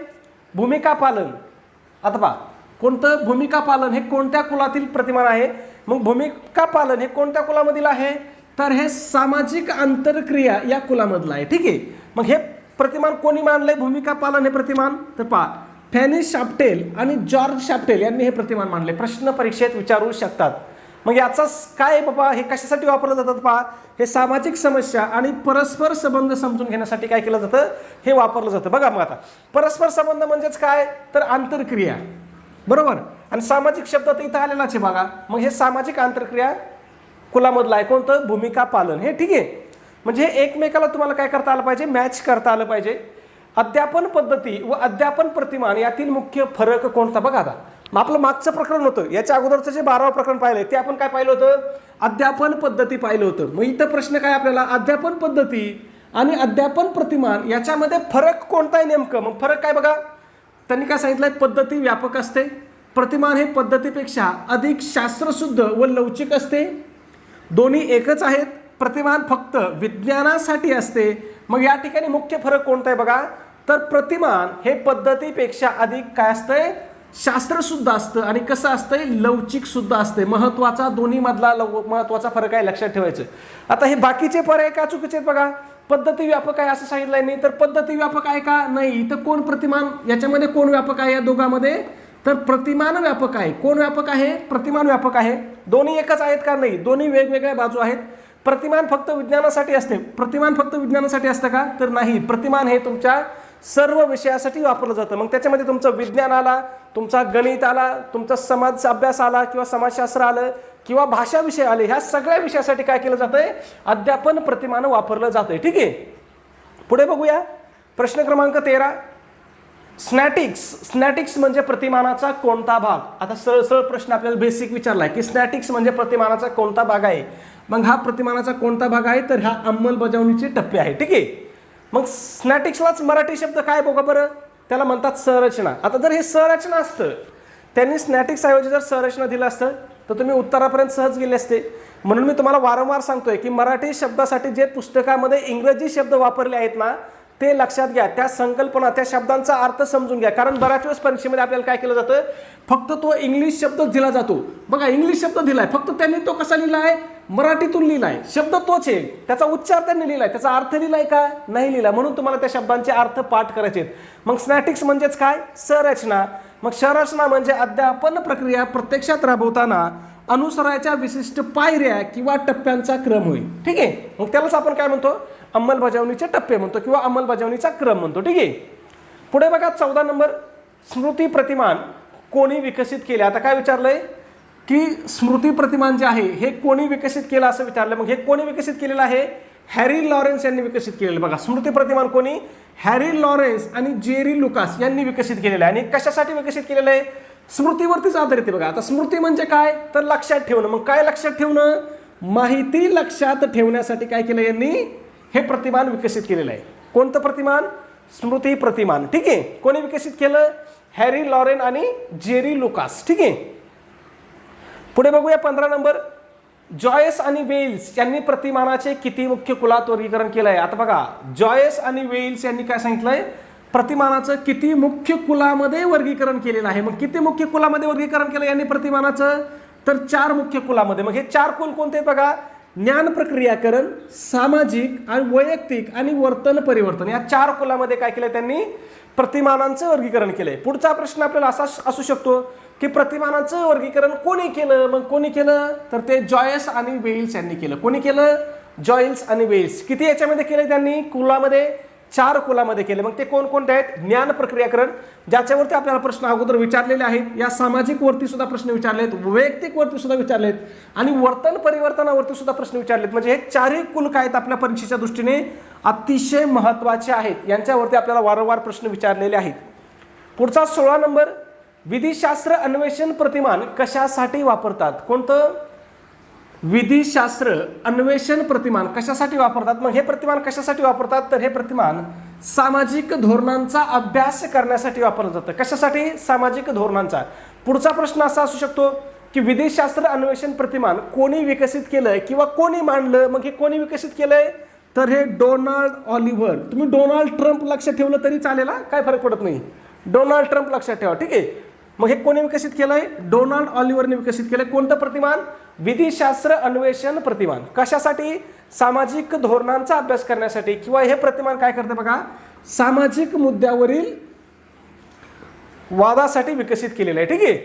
भूमिका पालन. आता पहा, कोणतं, भूमिका पालन हे कोणत्या कुलातील प्रतिमान आहे. मग भूमिका पालन हे कोणत्या कुलामधील आहे, तर हे सामाजिक आंतरक्रिया या कुलामधलं आहे. ठीक आहे. मग हे प्रतिमान कोणी मांडलंय, भूमिका पालन हे प्रतिमान, तर पहा, फॅनी शाफ्टेल आणि जॉर्ज शाफ्टेल यांनी हे प्रतिमान मांडले. प्रश्न परीक्षेत विचारू शकतात. मग याचा काय बाबा, हे कशासाठी वापरलं जातं, पहा, हे सामाजिक समस्या आणि परस्पर संबंध समजून घेण्यासाठी काय केलं जातं, हे वापरलं जातं. बघा, मग आता परस्पर संबंध म्हणजेच काय, तर आंतरक्रिया. बरोबर. आणि सामाजिक शब्द तर इथं आलेलाच आहे बघा. मग हे सामाजिक आंतरक्रिया कुलामधलं आहे कोणतं, भूमिका पालन. हे ठीक आहे. म्हणजे एकमेकाला तुम्हाला काय करता आलं पाहिजे, मॅच करता आलं पाहिजे. अध्यापन पद्धती व अध्यापन प्रतिमान यातील मुख्य फरक कोणता बघा. आता मग आपलं मागचं प्रकरण होतं, याच्या अगोदरचं जे 12वं प्रकरण पाहिलं ते आपण काय पाहिलं होतं, अध्यापन पद्धती पाहिलं होतं. मग इथं प्रश्न काय आपल्याला, अध्यापन पद्धती आणि अध्यापन प्रतिमान याच्यामध्ये फरक कोणता आहे नेमकं. मग फरक काय बघा, त्यांनी काय सांगितलंय, पद्धती व्यापक असते, प्रतिमान हे पद्धतीपेक्षा अधिक शास्त्रशुद्ध व लवचिक असते. दोन्ही एकच आहेत. प्रतिमान फक्त विज्ञानासाठी असते. मग या ठिकाणी मुख्य फरक कोणता आहे बघा, तर प्रतिमान हे पद्धतीपेक्षा अधिक काय असतंय, शास्त्रशुद्ध असतं आणि कसं असतंय, लवचिक सुद्धा असते. महत्वाचा दोन्ही मधला महत्वाचा फरक आहे, लक्षात ठेवायचं. आता हे बाकीचे पर्याय का चुकीचे आहेत बघा. पद्धती व्यापक आहे असं सांगितलंय नाही, तर पद्धती व्यापक आहे का, नाही. तर कोण प्रतिमान, याच्यामध्ये कोण व्यापक आहे या दोघांमध्ये, तर प्रतिमान व्यापक आहे. कोण व्यापक आहे, प्रतिमान व्यापक आहे. दोन्ही एकच आहेत का, नाही, दोन्ही वेगवेगळ्या बाजू आहेत. प्रतिमान फक्त विज्ञानासाठी असते, प्रतिमान फक्त विज्ञानासाठी असतं का, तर नाही. प्रतिमान हे तुमच्या सर्व विषयासाठी वापरलं जातं. मग त्याच्यामध्ये तुमचं विज्ञान आला, तुमचा गणित आला, तुमचा समाज अभ्यास आला किंवा समाजशास्त्र आलं किंवा भाषा विषय आले, ह्या सगळ्या विषयासाठी काय केलं जातंय, अध्यापन प्रतिमान वापरलं जातंय. ठीक आहे. पुढे बघूया प्रश्न क्रमांक 13. स्नॅटिक्स. स्नॅटिक्स म्हणजे प्रतिमानाचा कोणता भाग. आता सरळ सरळ प्रश्न आपल्याला बेसिक विचारलाय की स्नॅटिक्स म्हणजे प्रतिमानाचा कोणता भाग आहे. मग हा प्रतिमानाचा कोणता भाग आहे, तर हा अंमलबजावणीचे टप्पे आहे. ठीक आहे. मग स्नॅटिक्सलाच मराठी शब्द काय बघा बरं, त्याला म्हणतात संरचना. आता जर हे संरचना असतं, त्यांनी स्नॅटिक्स ऐवजी जर संरचना दिलं असतं तर तुम्ही उत्तरापर्यंत सहज गेले असते. म्हणून मी तुम्हाला वारंवार सांगतोय की मराठी शब्दासाठी जे पुस्तकामध्ये इंग्रजी शब्द वापरले आहेत ना, ते लक्षात घ्या. त्या संकल्पना, त्या शब्दांचा अर्थ समजून घ्या. कारण बऱ्याच वेळेस परीक्षेमध्ये आपल्याला काय केलं जातं, फक्त तो इंग्लिश शब्द दिला जातो. बघा इंग्लिश शब्द दिलाय, फक्त त्यांनी तो कसा लिहिलाय, मराठीतून लिहिलाय. शब्द तोच आहे, त्याचा उच्चार त्यांनी लिहिलाय, त्याचा अर्थ लिहिलाय का, नाही लिहिला. म्हणून तुम्हाला त्या शब्दांचे अर्थ पाठ करायचे आहेत. मग स्नॅटिक्स म्हणजेच काय, संरचना. मग संरचना म्हणजे अध्यापन प्रक्रिया प्रत्यक्षात राबवताना अनुसरायच्या विशिष्ट पायऱ्या किंवा टप्प्यांचा क्रम होईल. ठीक आहे. मग त्यालाच आपण काय म्हणतो, अंमलबजावणीचे टप्पे म्हणतो किंवा अंमलबजावणीचा क्रम म्हणतो. ठीक आहे. पुढे बघा 14 नंबर, स्मृती प्रतिमान कोणी विकसित केले. आता काय विचारलंय की स्मृती प्रतिमान जे आहे हे कोणी विकसित केलं असं विचारलं. मग हे कोणी विकसित केलेलं आहे, हॅरी लॉरेन्स यांनी विकसित केलेलं. बघा स्मृती प्रतिमान कोणी, हॅरी लॉरेन्स आणि जेरी लुकास यांनी विकसित केलेलं आहे. आणि कशासाठी विकसित केलेलं आहे, स्मृतीवरतीच आधारित आहे. बघा आता स्मृती म्हणजे काय, तर लक्षात ठेवणं. मग काय लक्षात ठेवणं, माहिती लक्षात ठेवण्यासाठी काय केलं यांनी, हे प्रतिमान विकसित केलेलं आहे. कोणतं प्रतिमान, स्मृती प्रतिमान. ठीक आहे. कोणी विकसित केलं, हॅरी लॉरेन आणि जेरी लुकास. ठीक आहे. पुढे बघूया 15 नंबर, जॉयस आणि वेल्स यांनी प्रतिमानाचे किती मुख्य कुलात वर्गीकरण केलं आहे. आता बघा जॉयस आणि वेल्स यांनी काय सांगितलंय, प्रतिमानाचं किती मुख्य कुलामध्ये वर्गीकरण केलेलं आहे. मग किती मुख्य कुलामध्ये वर्गीकरण केलं यांनी प्रतिमानाचं, तर 4 मुख्य कुलामध्ये. मग हे 4 कुल कोणते आहेत बघा, ज्ञान प्रक्रियाकरण, सामाजिक आणि वैयक्तिक आणि वर्तन परिवर्तन, या 4 कुलामध्ये काय केलं त्यांनी, प्रतिमानांचं वर्गीकरण केलंय. पुढचा प्रश्न आपल्याला असा असू शकतो की प्रतिमानांचं वर्गीकरण कोणी केलं. मग कोणी केलं, तर ते जॉयस आणि वेल्स यांनी केलं. कोणी केलं, जॉयस आणि वेल्स. किती याच्यामध्ये केलं त्यांनी, कुलामध्ये, 4 कुलामध्ये केले. मग ते कोणकोणते आहेत, ज्ञान प्रक्रियाकरण ज्याच्यावरती आपल्याला प्रश्न अगोदर विचारलेले आहेत, या सामाजिक वरती सुद्धा प्रश्न विचारलेत, वैयक्तिक वरती सुद्धा विचारलेत आणि वर्तन परिवर्तनावरती सुद्धा प्रश्न विचारलेत. म्हणजे हे 4ही कुल काय आहेत आपल्या परीक्षेच्या दृष्टीने अतिशय महत्त्वाचे आहेत. यांच्यावरती आपल्याला वारंवार प्रश्न विचारलेले आहेत. पुढचा 16 नंबर, विधिशास्त्र अन्वेषण प्रतिमान कशासाठी वापरतात. कोणतं, विधिशास्त्र अन्वेषण प्रतिमान कशासाठी वापरतात. मग हे प्रतिमान कशासाठी वापरतात, तर हे प्रतिमान सामाजिक धोरणांचा अभ्यास करण्यासाठी वापरलं जातं. कशासाठी, सामाजिक धोरणांचा. पुढचा प्रश्न असा असू शकतो की विधिशास्त्र अन्वेषण प्रतिमान कोणी विकसित केलंय किंवा कोणी मांडलं. मग हे कोणी विकसित केलंय, तर हे डोनाल्ड ऑलिव्हर. तुम्ही डोनाल्ड ट्रम्प लक्षात ठेवलं तरी चालेल, काय फरक पडत नाही, डोनाल्ड ट्रम्प लक्षात ठेवा. ठीक आहे. मग हे कोणी विकसित केलंय, डोनाल्ड ऑलिव्हरने विकसित केलंय. कोणतं प्रतिमान, विधिशास्त्र अन्वेषण प्रतिमान. कशासाठी, सामाजिक धोरणांचा अभ्यास करण्यासाठी. किंवा हे प्रतिमान काय करते बघा, सामाजिक मुद्द्यावरील वादासाठी विकसित केलेलं आहे. ठीक आहे.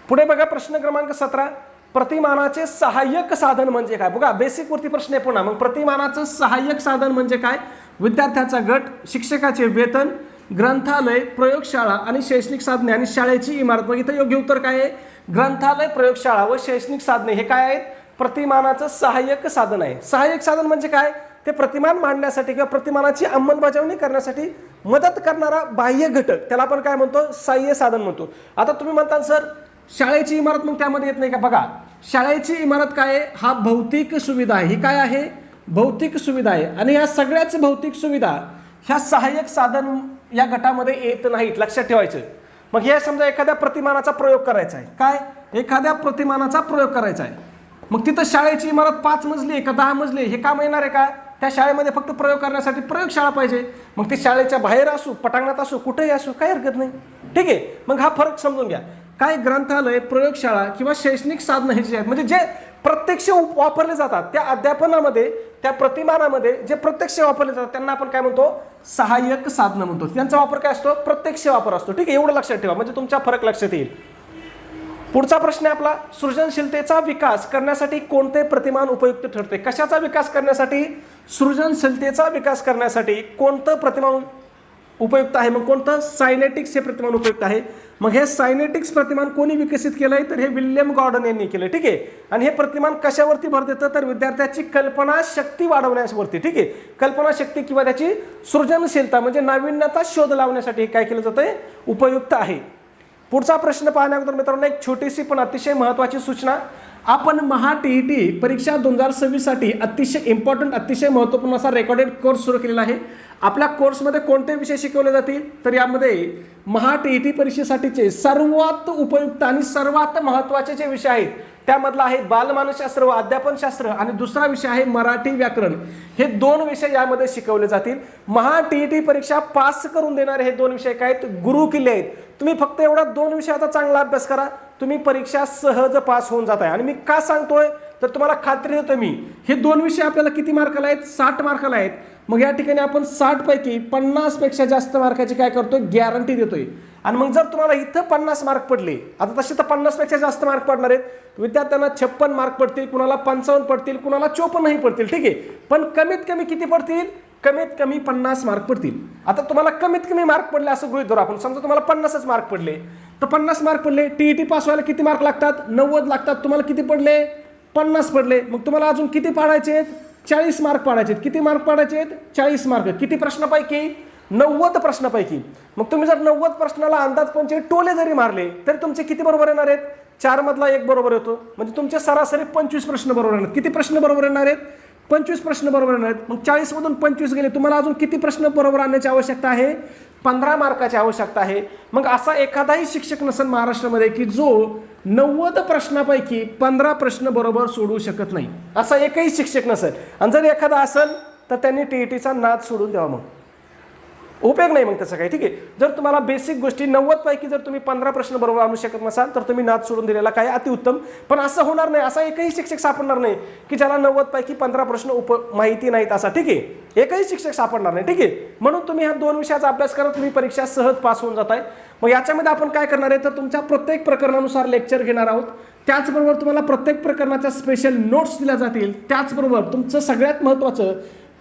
पुढे बघा प्रश्न क्रमांक 17, प्रतिमानाचे सहाय्यक साधन म्हणजे काय. बघा बेसिक वरती प्रश्न आहे पुन्हा. मग प्रतिमानाचं सहाय्यक साधन म्हणजे काय, विद्यार्थ्याचा गट, शिक्षकाचे वेतन, ग्रंथालय, प्रयोगशाळा आणि शैक्षणिक साधने आणि शाळेची इमारत. मग इथं योग्य उत्तर काय आहे? ग्रंथालय, प्रयोगशाळा व शैक्षणिक साधने हे काय आहेत? प्रतिमानाचं सहाय्यक साधन आहे. सहाय्यक साधन म्हणजे काय? ते प्रतिमान मांडण्यासाठी किंवा प्रतिमानाची अंमलबजावणी करण्यासाठी मदत करणारा बाह्य घटक, त्याला आपण काय म्हणतो? सहाय्य साधन म्हणतो. आता तुम्ही म्हणता सर शाळेची इमारत मग त्यामध्ये येत नाही का? बघा, शाळेची इमारत काय आहे? हा भौतिक सुविधा आहे. ही काय आहे? भौतिक सुविधा आहे. आणि या सगळ्याच भौतिक सुविधा ह्या सहाय्यक साधन या गटामध्ये येत नाहीत, लक्षात ठेवायचं. मग हे समजा एखाद्या प्रतिमानाचा प्रयोग करायचा आहे. काय? एखाद्या प्रतिमानाचा प्रयोग करायचा आहे. मग तिथं शाळेची इमारत 5 मजली आहे का 10 मजली हे काम येणार आहे का? त्या शाळेमध्ये फक्त प्रयोग करण्यासाठी प्रयोगशाळा पाहिजे. मग ती शाळेच्या बाहेर असू, पटांगणात असू, कुठेही असू, काही हरकत नाही. ठीक आहे. मग हा फरक समजून घ्या. काय? ग्रंथालय, प्रयोगशाळा किंवा शैक्षणिक साधनं हे जे आहेत म्हणजे जे प्रत्यक्ष वापरले जातात त्या अध्यापनामध्ये, त्या प्रतिमानामध्ये जे प्रत्यक्ष वापरले जातात त्यांना आपण काय म्हणतो? सहाय्यक साधनं म्हणतो. त्यांचा वापर काय असतो? प्रत्यक्ष वापर असतो. ठीक आहे, एवढं लक्षात ठेवा म्हणजे तुमचा फरक लक्षात येईल. पुढचा प्रश्न आहे आपला, सृजनशीलतेचा विकास करण्यासाठी कोणते प्रतिमान उपयुक्त ठरते? कशाचा विकास करण्यासाठी? सृजनशीलतेचा विकास करण्यासाठी कोणतं प्रतिमान उपयुक्त आहे? मग कोणतं? सायनेटिक्स हे प्रतिमान उपयुक्त आहे. मग हे सायनेटिक्स प्रतिमान कोणी विकसित केलंय? तर हे विल्यम गॉर्डन यांनी केलं. ठीक आहे. आणि हे प्रतिमान कशावरती भर देतं? तर विद्यार्थ्याची कल्पना शक्ती वाढवण्यावरती. ठीक आहे, कल्पना शक्ती किंवा त्याची सृजनशीलता म्हणजे नाविन्यता शोध लावण्यासाठी काय केलं जातंय? उपयुक्त आहे. पुढचा प्रश्न पाहण्याअगोदर मित्रांनो एक छोटीशी पण अतिशय महत्त्वाची सूचना. आपण महा टीईटी परीक्षा 2026 साठी अतिशय इम्पॉर्टंट, अतिशय महत्त्वपूर्ण असा रेकॉर्डेड कोर्स सुरू केलेला आहे. आपल्या कोर्समध्ये कोणते विषय शिकवले जातील? तर यामध्ये महा टीईटी परीक्षेसाठीचे सर्वात उपयुक्त आणि सर्वात महत्त्वाचे जे विषय आहेत त्यामधला आहे बालमानसशास्त्र व अध्यापनशास्त्र आणि दुसरा विषय आहे मराठी व्याकरण. हे 2 विषय यामध्ये शिकवले जातील. महा टीईटी परीक्षा पास करून देणारे हे 2 विषय काय आहेत? गुरुकिल्ले आहेत. तुम्ही फक्त एवढा 2 विषयाचा चांगला अभ्यास करा, तुम्ही परीक्षा सहज पास होऊन जाताय. आणि मी का सांगतोय तर तुम्हाला खात्री देतो मी, हे 2 विषय आपल्याला किती मार्काला आहेत? 60 मार्काला आहेत. मग या ठिकाणी आपण 60 पैकी 50 पेक्षा जास्त मार्काची काय करतोय? गॅरंटी देतोय. आणि मग जर तुम्हाला इथं 50 मार्क पडले, आता तसे तर 50 पेक्षा जास्त मार्क पडणार आहेत, विद्यार्थ्यांना 56 मार्क पडतील, कुणाला 55 पडतील, कुणाला 54 पडतील. ठीक आहे, पण कमीत कमी किती पडतील? कमीत कमी 50 मार्क पडतील. आता तुम्हाला कमीत कमी मार्क पडले असं गृहीत धरू आपण, समजा तुम्हाला 50च मार्क पडले, तर 50 मार्क पडले, टीईटी पास व्हायला किती मार्क लागतात? 90 लागतात. तुम्हाला किती पडले? 50 पडले. मग तुम्हाला अजून किती पाडायचे आहेत? 40 मार्क पाडायचे आहेत. किती मार्क पाडायचे आहेत? 40 मार्क. किती प्रश्नापैकी? 90 प्रश्नापैकी. मग तुम्ही जर 90 प्रश्नाला अंदाजपंचे टोले जरी मारले तरी तुमचे किती बरोबर येणार आहेत? 4 मधला 1 बरोबर येतो, म्हणजे तुमचे सरासरी 25 प्रश्न बरोबर येणार. किती प्रश्न बरोबर येणार आहेत? 25 प्रश्न बरोबर येणार आहेत. मग 40 मधून 25 गेले, तुम्हाला अजून किती प्रश्न बरोबर आणण्याची आवश्यकता आहे? 15 मार्काची आवश्यकता आहे. मग असा एखादाही शिक्षक नसेल महाराष्ट्रामध्ये की जो 90 प्रश्नापैकी 15 प्रश्न बरोबर सोडवू शकत नाही. असा एकही शिक्षक नसेल. आणि जर एखादा असेल तर त्यांनी टीईटीचा नाद सोडून द्यावा, मग उपयोग नाही मग त्याचा काही. ठीक आहे, जर तुम्हाला बेसिक गोष्टी 90 पैकी जर तुम्ही 15 प्रश्न बरोबर आणू शकत नसाल तर तुम्ही नाद सोडून दिलेला काय अतिउत्तम. पण असं होणार नाही, असा एकही शिक्षक सापडणार नाही की ज्याला 90 पैकी 15 प्रश्न माहिती नाहीत असा. ठीक आहे, एकही शिक्षक सापडणार नाही. ठीक आहे, म्हणून तुम्ही ह्या 2 विषयाचा अभ्यास करा, तुम्ही परीक्षा सहज पास होऊन जाताय. मग याच्यामध्ये आपण काय करणार आहे तर तुमच्या प्रत्येक प्रकरणानुसार लेक्चर घेणार आहोत. त्याचबरोबर तुम्हाला प्रत्येक प्रकरणाच्या स्पेशल नोट्स दिल्या जातील. त्याचबरोबर तुमचं सगळ्यात महत्त्वाचं,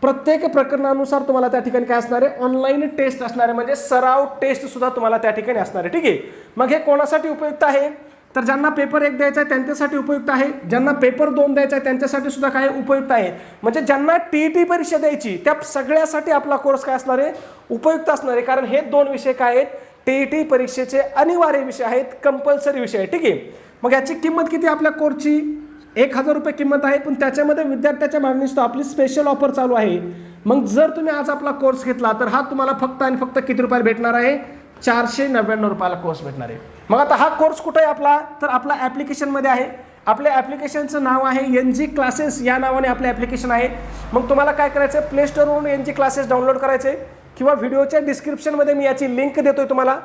प्रत्येक प्रकरणानुसार तुम्हाला त्या ठिकाणी काय असणार आहे? ऑनलाईन टेस्ट असणार आहे, म्हणजे सराव टेस्ट सुद्धा तुम्हाला त्या ठिकाणी असणार आहे. ठीक आहे, मग हे कोणासाठी उपयुक्त आहे तर ज्यांना पेपर 1 द्यायचा आहे त्यांच्यासाठी उपयुक्त आहे, ज्यांना पेपर 2 द्यायचा आहे त्यांच्यासाठी सुद्धा काय उपयुक्त आहे. म्हणजे ज्यांना टीईटी परीक्षा द्यायची त्या सगळ्यासाठी आपला कोर्स काय असणार आहे? उपयुक्त असणार आहे. कारण हे 2 विषय काय आहेत? टीईटी परीक्षेचे अनिवार्य विषय आहेत, कंपल्सरी विषय आहे. ठीक आहे, मग याची किंमत किती आपल्या कोर्सची? 1000 रुपये किंमत आहे. पण त्याच्यामध्ये विद्यार्थ्याच्या मागणीस आपली स्पेशल ऑफर चालू आहे. मग जर तुम्ही आज आपला कोर्स घेतला तर हा तुम्हाला फक्त आणि फक्त किती रुपयाला भेटणार आहे? 499 रुपयाला कोर्स भेटणार आहे. मग आता हा कोर्स कुठे आहे आपला? तर आपला ॲप्लिकेशनमध्ये आहे. आपल्या ॲप्लिकेशनचं नाव आहे NG क्लासेस, या नावाने आपलं ॲप्लिकेशन आहे. मग तुम्हाला काय करायचं? प्ले स्टोरवरून NG क्लासेस डाउनलोड करायचे किंवा व्हिडिओच्या डिस्क्रिप्शनमध्ये मी याची लिंक देतोय तुम्हाला,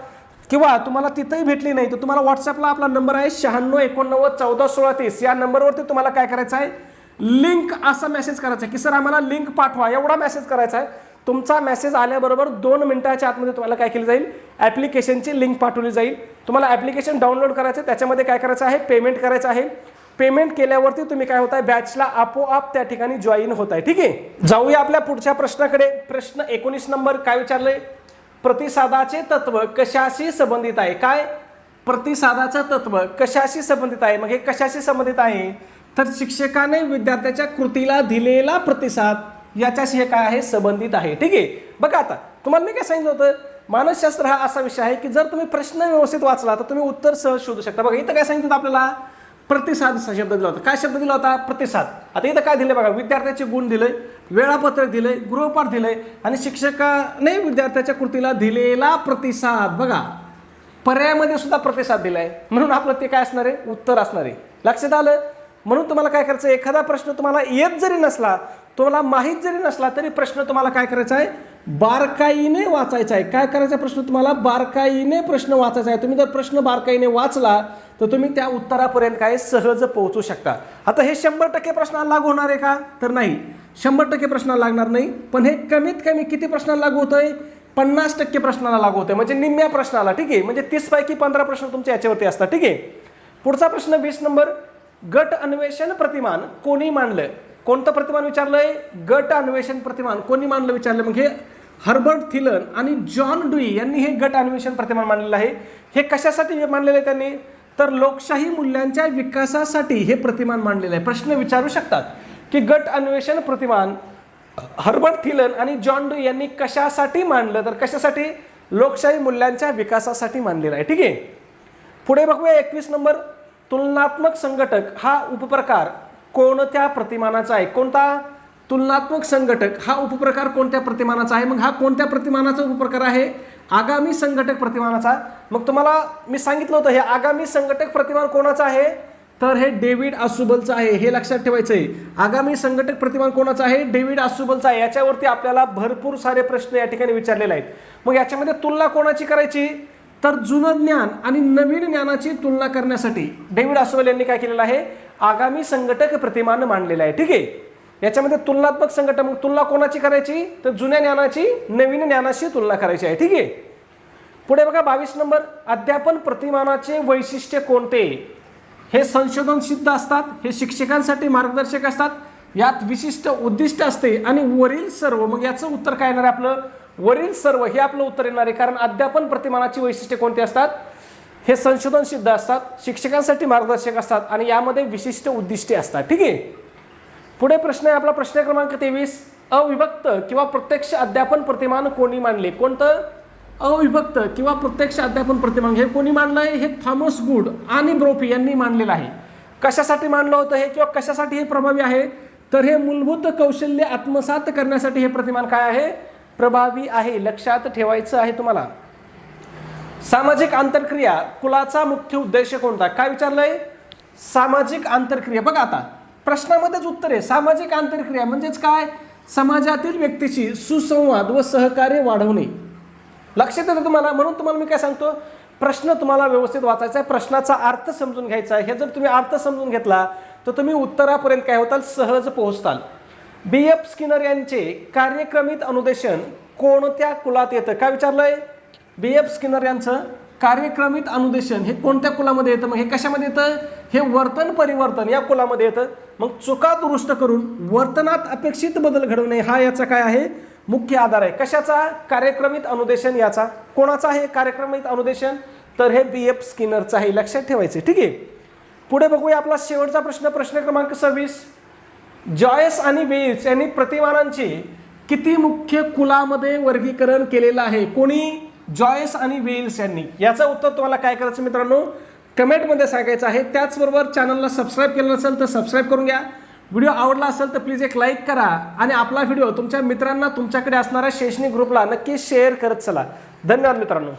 किंवा तुम्हाला तिथंही भेटली नाही तर तुम्हाला व्हॉट्सअपला आपला नंबर आहे 9689141630, या नंबरवरती तुम्हाला काय करायचं आहे? लिंक असा मेसेज करायचा की सर आम्हाला लिंक पाठवा, एवढा मेसेज करायचा आहे. तुमचा मेसेज आल्याबरोबर 2 मिनिटाच्या आतमध्ये तुम्हाला काय केलं जाईल? ॲप्लिकेशनची लिंक पाठवली जाईल. तुम्हाला ॲप्लिकेशन डाउनलोड करायचं, त्याच्यामध्ये काय करायचं आहे? पेमेंट करायचं आहे. पेमेंट केल्यावरती तुम्ही काय होत आहे? बॅचला आपोआप त्या ठिकाणी जॉईन होत आहे. ठीक आहे, जाऊया आपल्या पुढच्या प्रश्नाकडे. प्रश्न 19 नंबर काय विचारलंय? प्रतिसादाचे तत्व कशाशी संबंधित आहे? काय? प्रतिसादाचं तत्व कशाशी संबंधित आहे? मग हे कशाशी संबंधित आहे? तर शिक्षकाने विद्यार्थ्याच्या कृतीला दिलेला प्रतिसाद याच्याशी हे काय आहे? संबंधित आहे. ठीक आहे. बघा आता तुम्हाला मी काय सांगितलं होतं, मानसशास्त्र हा असा विषय आहे की जर तुम्ही प्रश्न व्यवस्थित वाचला तर तुम्ही उत्तर सहज शोधू शकता. बघा इथं काय सांगितलं आपल्याला? प्रतिसाद शब्द दिला होता. काय शब्द दिला होता? प्रतिसाद. आता इथं काय दिले बघा, विद्यार्थ्याचे गुण दिले, वेळापत्रक दिले, गृहपाठ दिले आणि शिक्षकाने विद्यार्थ्याच्या कृतीला दिलेला प्रतिसाद. बघा पर्यायामध्ये सुद्धा प्रतिसाद दिलाय, म्हणून आपलं ते काय असणार आहे? उत्तर असणार आहे. लक्षात आलं? म्हणून तुम्हाला काय करायचं, एखादा प्रश्न तुम्हाला येत जरी नसला, तुम्हाला माहीत जरी नसला तरी प्रश्न तुम्हाला काय करायचा आहे? बारकाईने वाचायचा आहे. काय करायचा प्रश्न? तुम्हाला बारकाईने प्रश्न वाचायचा आहे. तुम्ही जर प्रश्न बारकाईने वाचला तर तुम्ही त्या उत्तरापर्यंत काय सहज पोहोचू शकता. आता हे 100% प्रश्नाला लागू होणार आहे का? तर नाही, 100% प्रश्नाला लागणार नाही. पण हे कमीत कमी किती प्रश्नाला लागू होतंय? 50% प्रश्नाला लागू होतंय, म्हणजे निम्म्या प्रश्नाला. ठीक आहे. म्हणजे 30 पैकी 15 प्रश्न तुमच्या याच्यावरती असतात. ठीक आहे. पुढचा प्रश्न 20 नंबर, गट अन्वेषण प्रतिमान कोणी मांडलं? कोणतं प्रतिमान विचारलंय? गट अन्वेषण प्रतिमान कोणी मांडलं विचारलं. मग हे हर्बर्ट थिलन आणि जॉन ड्यूई यांनी हे गट अन्वेषण प्रतिमान मांडलेलं आहे. हे कशासाठी मांडलेलं आहे त्यांनी? तर लोकशाही मूल्यांच्या विकासासाठी हे प्रतिमान मांडलेलं आहे. प्रश्न विचारू शकतात की गट अन्वेषण प्रतिमान हर्बर्ट थिलन आणि जॉन ड्यूई यांनी कशासाठी मांडलं? तर कशासाठी? लोकशाही मूल्यांच्या विकासासाठी मांडलेलं आहे. ठीक आहे. पुढे बघूया 21 नंबर, तुलनात्मक संघटक हा उपप्रकार कोणत्या प्रतिमानाचा आहे? कोणता? तुलनात्मक संघटक हा उपप्रकार कोणत्या प्रतिमानाचा आहे? मग हा कोणत्या प्रतिमानाचा उपप्रकार आहे? आगामी संघटक प्रतिमानाचा. मग तुम्हाला मी सांगितलं होतं हे आगामी संघटक प्रतिमान कोणाचं आहे? तर हे डेव्हिड आसुबलचं आहे. हे लक्षात ठेवायचं आहे. आगामी संघटक प्रतिमान कोणाचं आहे? डेव्हिड आसुबलचं आहे. याच्यावरती आपल्याला भरपूर सारे प्रश्न या ठिकाणी विचारलेले आहेत. मग याच्यामध्ये तुलना कोणाची करायची? तर जुनं ज्ञान आणि नवीन ज्ञानाची तुलना करण्यासाठी डेव्हिड आसुबल यांनी काय केलेलं आहे? आगामी संघटक प्रतिमान मांडलेलं आहे. ठीक आहे. याच्यामध्ये तुलनात्मक संघटक, मग तुलना कोणाची करायची? तर जुन्या ज्ञानाची नवीन ज्ञानाशी तुलना करायची आहे. ठीक आहे. पुढे बघा 22 नंबर, अध्यापन प्रतिमानाचे वैशिष्ट्य कोणते? हे संशोधन सिद्ध असतात, हे शिक्षकांसाठी मार्गदर्शक असतात, यात विशिष्ट उद्दिष्ट असते आणि वरील सर्व. मग याचं उत्तर काय येणार आहे आपलं? वरील सर्व हे आपलं उत्तर येणार आहे. कारण अध्यापन प्रतिमानाची वैशिष्ट्ये कोणती असतात? हे संशोधन सिद्ध असतात, शिक्षकांसाठी मार्गदर्शक असतात आणि यामध्ये विशिष्ट उद्दिष्टे असतात. ठीक आहे. पुढे प्रश्न आहे आपला प्रश्न क्रमांक 23, अविभक्त किंवा प्रत्यक्ष अध्यापन प्रतिमान कोणी मांडले? कोणतं? अविभक्त किंवा प्रत्यक्ष अध्यापन प्रतिमान हे कोणी मांडलंय? हे थॉमस गुड आणि ब्रोफी यांनी मांडलेलं आहे. कशासाठी मांडलं होतं हे किंवा कशासाठी हे प्रभावी आहे? तर हे मूलभूत कौशल्य आत्मसात करण्यासाठी हे प्रतिमान काय आहे? प्रभावी आहे. लक्षात ठेवायचं आहे तुम्हाला. सामाजिक आंतरक्रिया कुलाचा मुख्य उद्देश कोणता? काय विचारलंय? सामाजिक आंतरक्रिया. बघा आता प्रश्नामध्येच उत्तर आहे. सामाजिक आंतरक्रिया म्हणजेच काय? समाजातील व्यक्तीशी सुसंवाद व सहकार्य वाढवणे. लक्षात येतं तुम्हाला? म्हणून तुम्हाला मी काय सांगतो, प्रश्न तुम्हाला व्यवस्थित वाचायचा आहे, प्रश्नाचा अर्थ समजून घ्यायचा आहे. हे जर तुम्ही अर्थ समजून घेतला तर तुम्ही उत्तरापर्यंत काय होताल? सहज पोहोचताल. B.F. स्किनर यांचे कार्यक्रमित अनुदेशन कोणत्या कुलात येतं? काय विचारलंय? B.F. स्किनर यांचं कार्यक्रमित अनुदेशन हे कोणत्या कुलामध्ये येतं? मग हे कशामध्ये येतं? हे वर्तन परिवर्तन या कुलामध्ये येतं. मग चुका दुरुस्त करून वर्तनात अपेक्षित बदल घडवणे हा याचा काय आहे? मुख्य आधार आहे. कशाचा? कार्यक्रमित अनुदेशन याचा. कोणाचा आहे कार्यक्रमित अनुदेशन? तर हे B.F. स्किनरचं आहे. लक्षात ठेवायचे. ठीक आहे. पुढे बघूया आपला शेवटचा प्रश्न, प्रश्न क्रमांक 26, जॉयस आणि वेल्स यांनी प्रतिमानांचे किती मुख्य कुलामध्ये वर्गीकरण केलेलं आहे? कोणी? जॉयस आणि वेल्स यांनी. याचं उत्तर तुम्हाला काय करायचं मित्रांनो? कमेंटमध्ये सांगायचं आहे. त्याचबरोबर चॅनलला सबस्क्राईब केलं नसेल तर सबस्क्राईब करून घ्या. व्हिडिओ आवडला असेल तर प्लीज एक लाईक करा आणि आपला व्हिडिओ तुमच्या मित्रांना तुमच्याकडे असणाऱ्या शैक्षणिक ग्रुपला नक्की शेअर करत चला. धन्यवाद मित्रांनो.